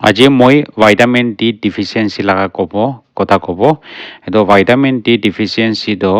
আজি মই vitamin D ডিফিচিয়েঞ্চি লগা কথা ক'ব এইটো ভাইটামিন ডি ডিফিচিয়েঞ্চিটো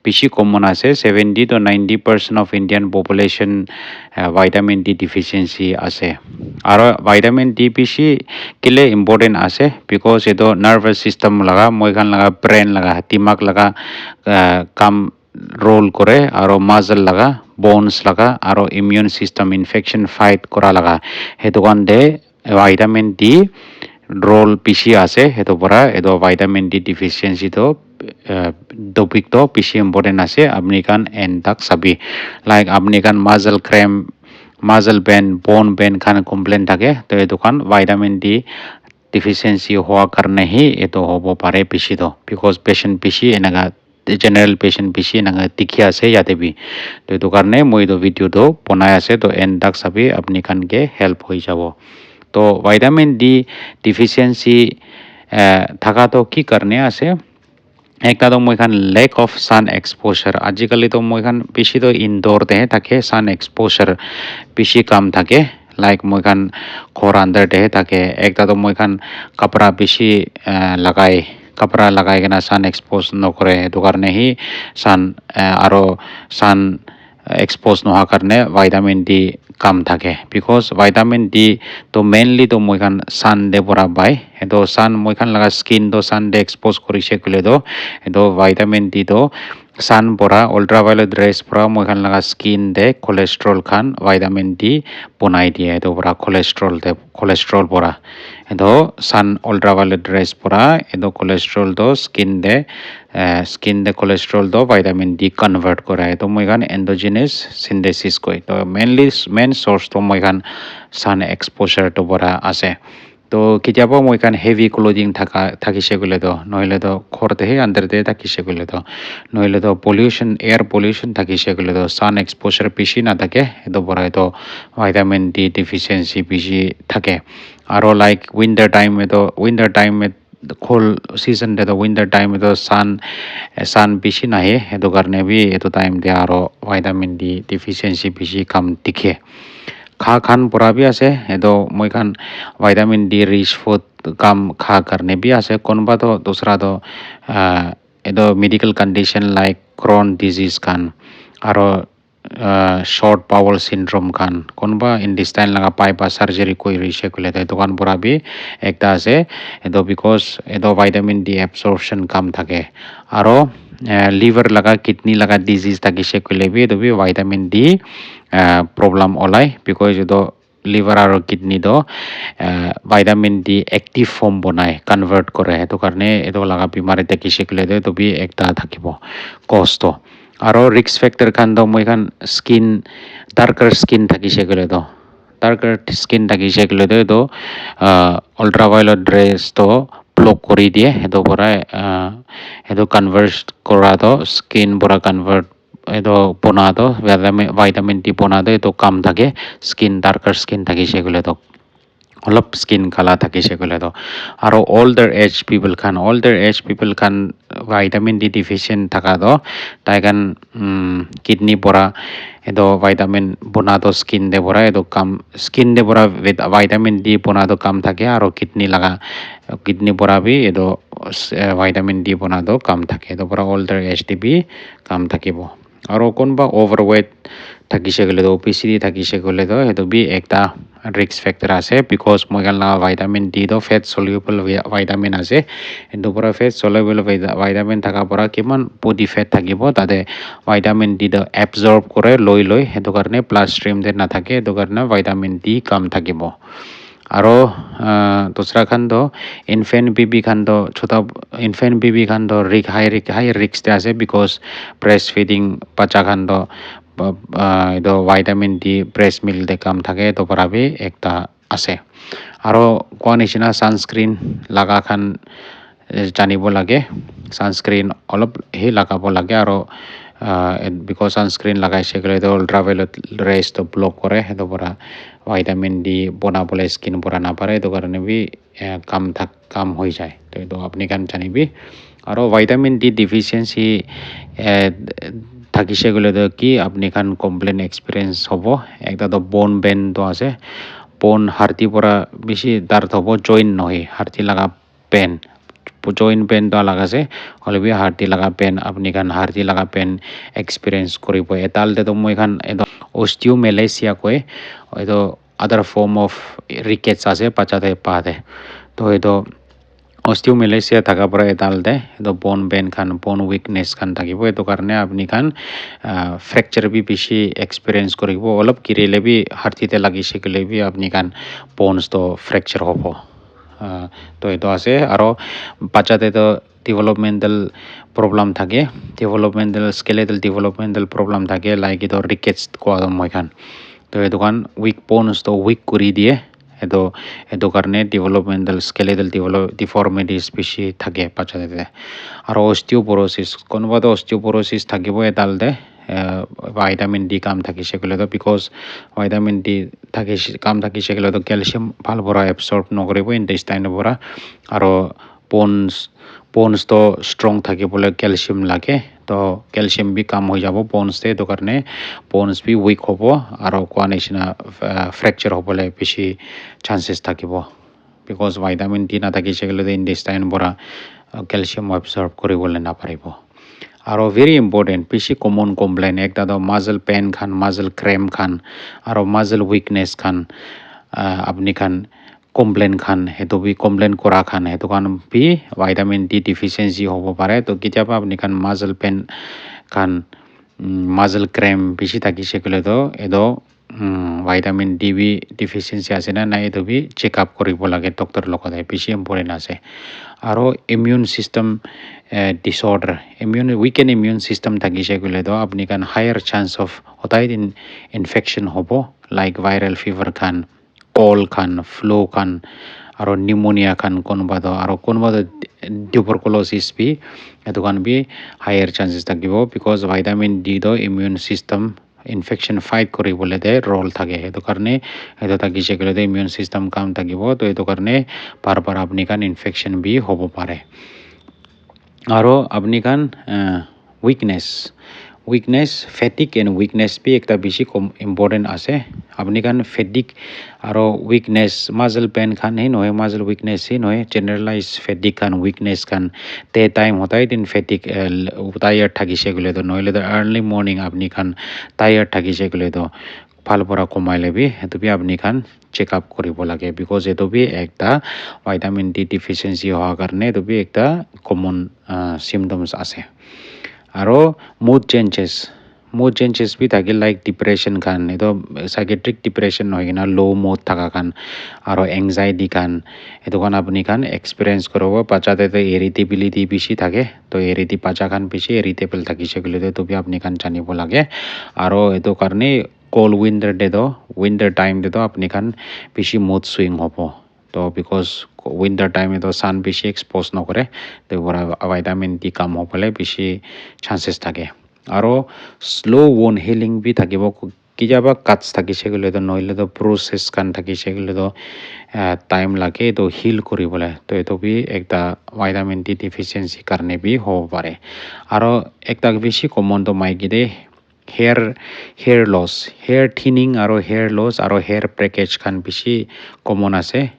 বেছি কমন আছে 70 to 90% of Indian population vitamin D deficiency আছে আৰু ভাইটামিন ডি বেছি কেলে ইম্পৰ্টেণ্ট আছে বিকজ এইটো নাৰ্ভাছ ছিষ্টেম লগা মইখান লগা ব্ৰেইন লগা দিমাগ লগা কাম ৰোল কৰে আৰু মাজল লগা বনছ লগা আৰু ইমিউন ছিষ্টেম ইনফেকশ্যন ফাইট কৰা লগা সেইটো কাৰণে ভাইটামিন ডি ৰোল বেছি আছে সেইটো পৰা এইটো ভাইটামিন ডি ডিফিচিয়েঞ্চিটো টপিকটো বেছি ইম্পৰ্টেণ্ট আছে আপুনি কান এণ্ড চাবি লাইক আপুনি কান মাজল ক্ৰেম মাজল পেন বন পেন খান কমপ্লেইন থাকে তো এইটো কান ভাইটামিন ডি ডিফিচিয়েঞ্চি হোৱাৰ কাৰণেহি এইটো হ'ব পাৰে বেছিটো বিকজ পেচেণ্ট বেছি এনেকুৱা জেনেৰেল পেচেণ্ট বেছি এনেকুৱা দেখি আছে ইয়াতে বি তো এইটো কাৰণে মই এইটো ভিডিঅ'টো বনাই আছে তো এণ্ড চাবি আপুনি কানকে হেল্প হৈ যাব তো ভাইটামিন ডি ডিফিচিয়েঞ্চি থাকাটো কি কাৰণে আছে একটা তো মইখান লেক অফ সান এক্সপোজার আজিকালি তো মইখান বেশি তো ইনডোরতেহে থাকে সান এক্সপোজার বেশি কাম থাকে লাইক মইখান ঘর আন্দারতেহে থাকে একটা তো মইখান কাপড়া বেশি লাগাই কিনা সান এক্সপোজ নকৰে সেইটো কাৰণে সি সান আৰু সান এক্সপোজ নোহোৱাৰ কাৰণে ভাইটামিন ডি কাম থাকে বিকজ ভাইটামিন ডি তো মেইনলি তো মইখান সান দে পৰা পাই সেইটো সান মইখান লগা স্কিন তো সান দে এক্সপোজ কৰিছে ক'লে তো সেইটো ভাইটামিন ডি তো সান পৰা আল্ট্ৰাভায়োলেট ৰেজ পৰা মইখান লগা স্কিন দে কোলেষ্ট্ৰল খান ভাইটামিন ডি বনাই দিয়ে সেইটো পৰা কোলেষ্ট্ৰল পৰা সেইটো সান আল্ট্ৰাভায়োলেট ৰেজ পৰা সেইটো কোলেষ্ট্ৰল তো স্কিন দে কোলেষ্ট্ৰল তো ভাইটামিন ডি কনভাৰ্ট কৰা সেইটো মইখান এণ্ডোজেনাছ চিনথেচিছ কয় তো মেইন চ'ৰ্চ তো মইখান সান এক্সপ'জাৰটো পৰা আছে তো কেতিয়াবা মইখান হেভি ক্লথিং থাকিছে গ'লে তো নহ'লে তো ঘৰতেহে আণ্ডাৰতে থাকিছে গ'লে তো নহ'লে তো এয়াৰ পলিউশ্যন থাকিছে গ'লে তো সান এক্সপ'জাৰ বেছি নাথাকে সেইটো পৰা তো ভাইটামিন ডি ডিফিচিয়েঞ্চি বেছি থাকে আৰু লাইক উইণ্টাৰ টাইমে কোল্ড ছিজন দে তো উইণ্টাৰ টাইমে তো সান বেছি নাহে সেইটো কাৰণে বি এইটো টাইম দে আৰু ভাইটামিন ডি ডিফিচিয়েঞ্চি বেছি কাম দেখে খান পৰা বি আছে সেইটো মইখান ভাইটামিন ডি ৰিচ ফুড কাম কাৰণে বি আছে কোনোবা তো দুসৰা তো এইটো medical condition like Crohn disease খান আৰু শৰ্ট পাৱল চিণ্ড্ৰম খান কোনোবা ইণ্টেষ্টাইন লগা পাইপা চাৰ্জাৰী কৰিছে ক'লে তো এইটো কান পৰা বি একটা আছে এইটো বিকজ এইটো ভাইটামিন ডি এবজৰ্পশ্যন কাম থাকে আৰু লিভাৰ লগা কিডনি লগা ডিজিজ থাকিছে ক'লে বি এইটো বি ভাইটামিন ডি প্ৰব্লেম ওলাই বিকজ এইটো লিভাৰ আৰু কিডনিটো ভাইটামিন ডি এক্টিভ ফৰ্ম বনাই কনভাৰ্ট কৰে সেইটো কাৰণে এইটো লগা বেমাৰী দেখিছে ক'লে এইটো বি একটা থাকিব কষ্ট আৰু ৰিক্স ফেক্টৰ খান তো মইখান ডাৰ্কাৰ স্কিন থাকিছে ক'লে তো ডাৰ্কাৰ স্কিন থাকিছে ক'লে তো এইটো আল্ট্ৰাভায়োলেট ৰেজটো ব্লক কৰি দিয়ে সেইটো পৰা সেইটো কনভাৰ্ট কৰাটো স্কিন পৰা কনভাৰ্ট এইটো বনাটো ভাইটামিন ডি বনাটো এইটো কাম থাকে ডাৰ্কাৰ স্কিন থাকিছে ক'লে তো অলপ স্কিন কালাৰ থাকিছে ক'লে তো আৰু older age people খান ভাইটামিন ডি ডিফিচিয়েণ্ট থাকাটো তাই খান কিডনি পৰা এইটো ভাইটামিন বনাটো স্কিন দে পৰা ভাইটামিন ডি বনাটো কাম থাকে আৰু কিডনি পৰা বি এইটো ভাইটামিন ডি বনাটো কাম থাকে এইটো পৰা older age দি বি কাম থাকিব আৰু কোনোবা অভাৰৱেট থাকিছে গ'লে তো অবেচিটি থাকিছে গ'লে তো সেইটো বি একটা ৰিক্স ফেক্টৰ আছে বিকজ মইখান লগা ভাইটামিন ডি তো ফেট চলিউবল ভাইটামিন আছে সেইটো পৰা ফেট চলিউবল ভাইটামিন থকাৰ পৰা কিমান বডি ফেট থাকিব তাতে ভাইটামিন ডি তো এবজৰ্ব কৰে লৈ সেইটো কাৰণে ব্লাড ষ্ট্ৰীম দে নাথাকে সেইটো কাৰণে ভাইটামিন ডি কাম থাকিব আৰু দুসৰা খান তো ইনফেণ্ট বেবি খান তো হাই ৰিক্স দে আছে বিকজ ব্ৰেষ্ট ফিডিং বাচ্চা খান তো এইটো ভাইটামিন ডি ব্ৰেষ্ট মিল্ক দে কাম থাকে এইটো পৰা বি একটা আছে আৰু কোৱা নিচিনা ছানস্ক্ৰীন লগা খান জানিব লাগে ছানস্ক্ৰীন অলপ লগাব লাগে আৰু বিকজ ছানস্ক্ৰীন লগাইছে গ'লে তো আল্ট্ৰাভায়োলেট ৰেজটো ব্লক কৰে সেইটো পৰা ভাইটামিন ডি বনাবলৈ স্কিন পৰা নাপাৰে সেইটো কাৰণে বি কাম হৈ যায় তো এইটো আপুনি কাম জানিবি আৰু ভাইটামিন ডি ডিফিচিয়েঞ্চি থাকিছে গ'লে তো কি আপুনি খান কমপ্লেইন এক্সপিৰিয়েঞ্চ হ'ব একটা তো বন বেণ্ডটো আছে bone harti pora beshi dard hobo joint nohi harti laga pain joint pain to lagase holebi harti laga pain apni kan harti laga pain experience koribo etal de to moi kan edo osteomalacia koi edo other form of rickets ase pachate pade to edo osteomalacia thaka pora etalde edo bone pain khan bone weakness khan thakibo eto karone apni khan fracture bi beshi experience koribo olop kirile bi harti te lagi shikile bi apni khan bones to fracture hobo to eto ase aro bachate to developmental problem thake developmental skeletal developmental problem thake like eto rickets ko moi khan to eto kan weak bones to weak kuri die eto karne developmental skeletal deformities beshi thake bachate aro osteoporosis konoba to osteoporosis thakibo etalde vitamin D kam thaki shekile to because vitamin D thaki kam thaki shekile to calcium bhal bora absorb nokoribo intestine bora aro bones to strong thakibole calcium lage to calcium bi kam hoi jabo bones te to karne bones bi weak hobo aro coordination fracture hobole beshi chances thakibo because vitamin D na thaki shekile to intestine bora calcium absorb koribole na paribo aro very important beshi common complaint ekta to muscle pain khan muscle cramp khan aro muscle weakness khan apni khan complain khan hetu bi complain kora khan hetu khan bi vitamin D deficiency hobo pare to kityaba apni khan muscle pain khan muscle cramp beshi thaki shekile to edo vitamin D bi deficiency ase na na etu bi check up koribo lage doctor lokode beshi important ase aro immune system disorder weakened immune system thaki shekile to apni khan higher chance of hotai infection hobo like viral fever khan cold khan flu khan aro pneumonia khan konoba to tuberculosis bi etu khan bi higher chances thakibo because vitamin D do immune system infection fight koribole de role thake etu karone etu thaki shekile to immune system kam thakibo to etu karone bar apni khan infection bi hobo pare aro apni khan weakness fatigue and weakness bi ekta beshi important ase apni khan fatigue aro weakness muscle pain khan hi noy muscle weakness hi noy generalized fatigue khan weakness khan te time hotai din fatigue tired thaki shekile to noile to early morning apni khan tired thaki shekile to bhal pora komaile bi etu bi apni khan check up koribo lage because etu bi ekta vitamin D deficiency howa karone etu bi ekta common symptoms ase aro mood changes bi thake like depression khan eto psychiatric depression hoy na low mood thaka khan aro anxiety khan etu khan apni khan experience korobo pachate to irritability beshi thake to pacha khan beshi irritable thaki shekile to bi apni khan janibo lage aro etu karone cold winter time de to apni khan beshi mood swing hobo to because winter time eto sun beshi expose nokore to bora vitamin D kam hobole beshi chances thake aro slow wound healing bi thakibo kijaba cuts thaki shekile to noile to process khan thaki shekile to time lage to heal koribole to eto bi ekta vitamin D deficiency karone bi hobo pare aro ekta beshi common to maiki de hair loss hair thinning aro hair loss aro hair breakage khan beshi common ase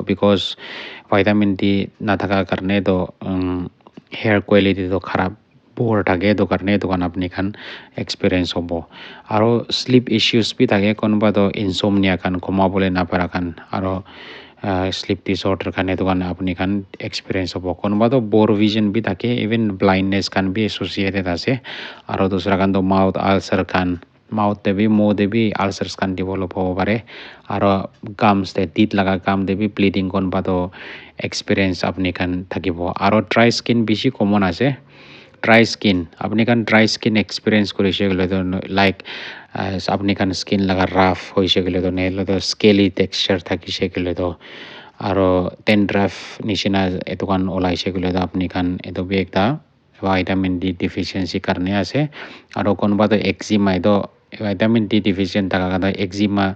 because vitamin D na thaka karone to hair quality to kharab poor thake to karone to kan apni khan experience hobo aro sleep issues bi thake konoba to insomnia khan komabole na para khan aro sleep disorder khan etu kan apni khan experience hobo konoba to poor vision bi thake even blindness khan bi associated ase aro dusra khan to mouth ulcer khan mouth te bi ulcers khan develop hobo pare aro gums te teeth laga gum te bi bleeding konoba to experience apni khan thakibo aro dry skin beshi common ase dry skin apni khan dry skin experience korise gole to like apni khan skin laga rough hoise gole to nele to scaly texture thaki shekile to aro dandruff nishina etu khan olaise gole to apni khan etu bi ekta vitamin D deficiency karne ase aro konoba to eczema eto vitamin D deficient thaka khan eczema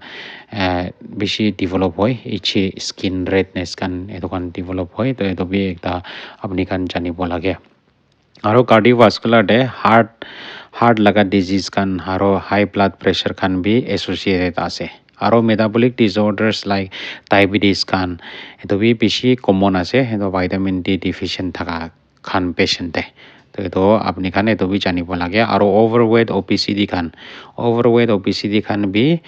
beshi develop hoy itchy skin redness khan etu khan develop hoy to etu bi ekta apni khan janibo lage aro cardiovascular de heart laga disease khan aro high blood pressure khan bi associated ase aro metabolic disorders like diabetes kan etu bi bishi common ase etu vitamin D deficient thaka khan patient te to etu apni khan etu bi janibo lage aro overweight obesity khan bi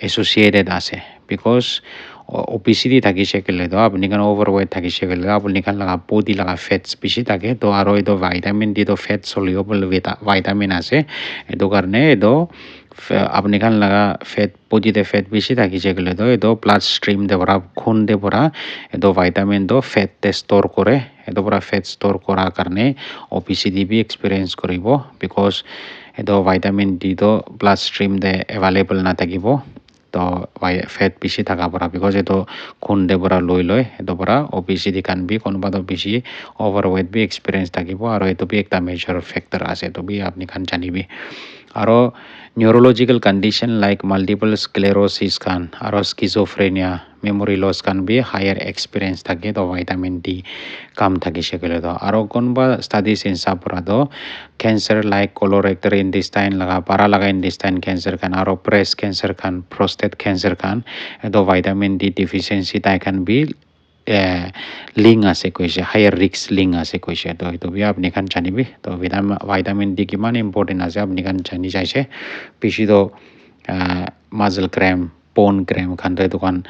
associated ase because obesity thakise kele to apni khan overweight thakise kele apni khan laga body laga fats bishi thake to aro etu vitamin D to fat soluble vitamin ase etu karne etu apni khan laga fat body te fat bishi thakise kele to etu blood stream de pora khun de pora etu vitamin to fat te store kore etu pora fat store kora karne obesity bi experience koribo because etu vitamin D to blood stream de available na thakibo to fat bishi thaka pora because etu khun de pora loi etu pora obesity kan bi konoba to bishi overweight bi experience thakibo aro etu bi ekta major factor ase to bi apni khan janibi aro neurological condition like multiple sclerosis kan aro schizophrenia memory loss kan bi higher experience thake to vitamin D kam thakise kele to aro konba studies in sapura to cancer like colorectal intestine laga para laga intestine cancer kan aro breast cancer kan prostate cancer kan eto vitamin D deficiency tai kan bi link ase koise higher risk link ase koise to etu bi apni khan janibi to vitamin D kiman important ase apni khan jani jaise bishi to muscle cramp bone cramp khan to etu kan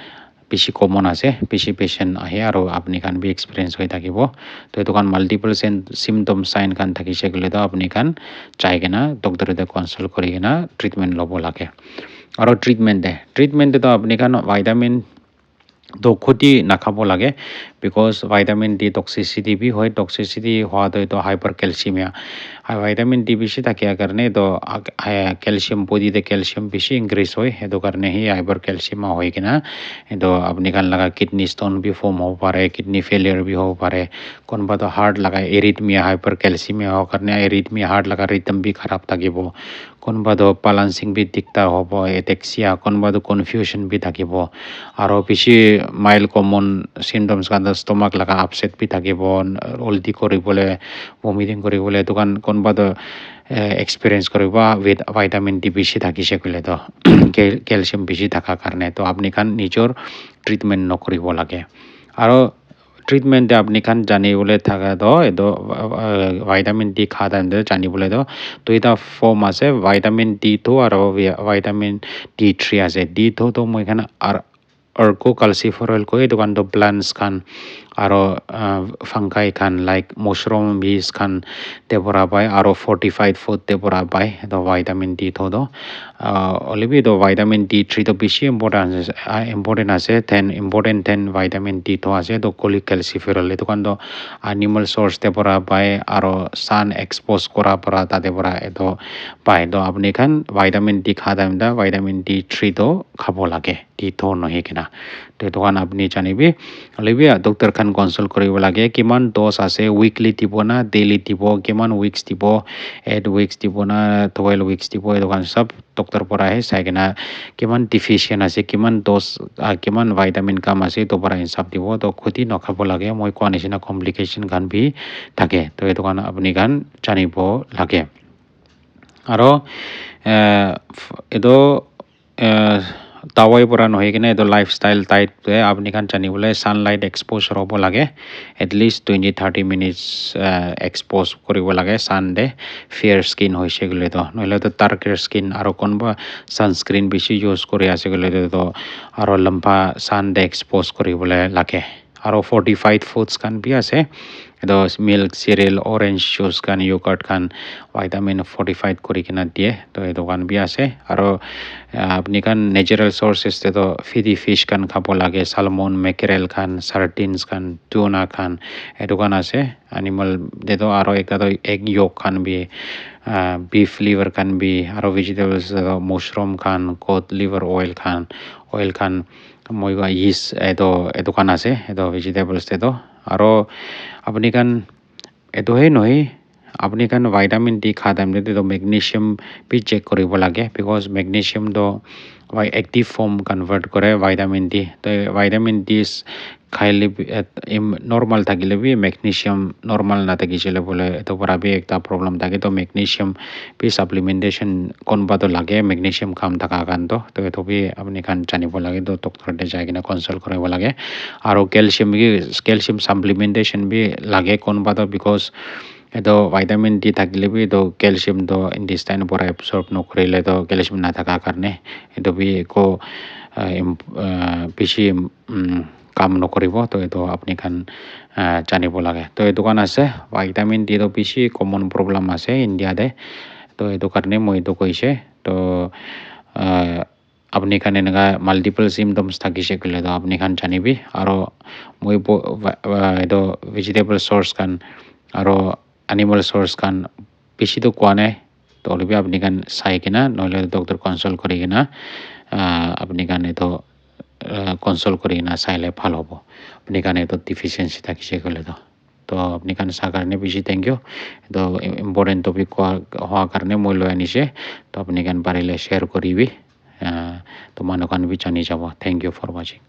bishi common ase bishi patient ahe aro apni khan bi experience hoi thakibo to etu kan multiple symptom sign kan thakise gole to apni khan chai kena doctor te consult kori kena treatment lobo lage aro treatment te to apni khan vitamin to khoti nakhabo lage because vitamin D toxicity bi hoy toxicity howa to hypercalcemia vitamin D bishi thakia karne to calcium body te calcium bishi increase hoy etu karne hi hypercalcemia hoy kena etu apni khan laga kidney stone bi form hobo pare kidney failure bi hobo pare konba to heart laga arrhythmia hypercalcemia ho karne arrhythmia heart laga rhythm bi kharab thakibo konba to balancing bi dikta hobo ataxia konba to confusion bi thakibo aro bishi mild common symptoms kan stomach laga upset bi thakibo ulti koribole vomiting koribole etu kan konba to experience koriba with vitamin D bishi thakise kole to calcium bishi thaka karne to apni khan nijor treatment nokoribo lage aro treatment de apni khan janibole thaka to etu vitamin D kha time de janibole to duita form ase vitamin D2 aro vitamin D3 ase D2 to moi khan arco calciferol ko etu kan to plants khan aro fungi khan like mushroom bees khan te pora pai aro fortified food te pora pai to vitamin D to olibi to vitamin D3 to bishi important ase 10 vitamin D to ase to cholecalciferol etu kan to animal source te pora pai aro sun expose kora pora ta te pora etu pai to apni khan vitamin D kha time da vitamin D3 to khabo lage D to nohi kena to etu kan apni janibi olibi doctor khan consult koribo lage kiman dose ase weekly dibo na daily dibo kiman weeks dibo 8 weeks dibo na 12 weeks dibo etu kan sab doctor pora he sai kena kiman deficient ase kiman dose kiman vitamin kam ase to pora hisab dibo to khoti nokhabo lage moi ko anisina complication khan bi thake to etu kan apni khan janibo lage aro etu dawai pura nohoi kena etu lifestyle type te apni khan janibole sunlight exposure hobo lage at least 20-30 minutes expose koribo lage sun de fair skin hoise gole to noile to darker skin aro konba sunscreen bishi use kori ase gole to aro lamba sun de expose koribole lage aro fortified foods kan bi ase etu milk cereal orange juice kan yogurt kan vitamin fortified kori kena die to etu kan bi ase aro apni kan natural sources te to fish kan khabo lage salmon mackerel kan sardines kan tuna kan etu kan ase animal de to aro ekta to egg yolk kan bi beef liver kan bi aro vegetables mushroom kan cod liver oil kan moi ga yeast etu kan ase etu vegetables te to aro apni kan etu he nohi apni kan vitamin D kha time de to magnesium bi check koribo lage because magnesium to active form convert kore vitamin D to vitamin D খাইলে normal থাকিলে B magnesium normal না থাকিছিলে বলে এত পৰা B একটা problem থাকে তো ম্যাগনেসিয়াম বি সাপ্লিমেন্টেশন কোনবা তো লাগে ম্যাগনেসিয়াম কাম থাকা কারণ তো এত বি আপনি খান জানিব লাগে তো ডক্টর যাই কিনা কনসাল্ট কৰিব লাগে আৰু ক্যালসিয়াম সাপ্লিমেন্টেশন বি লাগে কোনবা তো বিকজ itu vitamin D থাকিলে বি তো ক্যালসিয়াম তো ইন্টেস্টাইন পৰা এবসৰ্ব নকৰিলে তো ক্যালসিয়াম না থাকা কাৰণে itu বি একো বেছি কাম নকৰিব তো এইটো আপুনি খান জানিব লাগে তো এইটো কাৰণ আছে ভিটামিন ডি তো বেছি কমন প্ৰব্লেম আছে ইণ্ডিয়াতে তো এইটো কাৰণে মই এইটো কৈছে তো আপনি খান এনেকা মাল্টিপল সিমটমস থাকিছে গ'লে তো আপনি খান জানিবি আৰু মই এইটো ভেজিটেবল সোৰ্স খান আৰু এনিমেল সোৰ্স খান বেছি তো কোৱা নাই তো অলপ আপনি খান চাই কিনা নহলে ডক্টৰ কনসাল্ট কৰি কিনা আপনি খান এইটো কনসাল্ট কৰি কিনা চাইলে ভাল হ'ব আপনি খান এইটো ডিফিচিয়েন্সি থাকিছে গ'লে তো আপনি খান চাৰ কাৰণে বেছি থেংক ইউ তো ইম্পৰ্টেণ্ট টপিক হোৱাৰ কাৰণে মই লৈ আনিছে তো আপনি খান পাৰিলে শ্বেয়াৰ কৰিবি তো মানুহ খান বি জানি যাব থ্যাংক ইউ ফৰ ওয়াচিং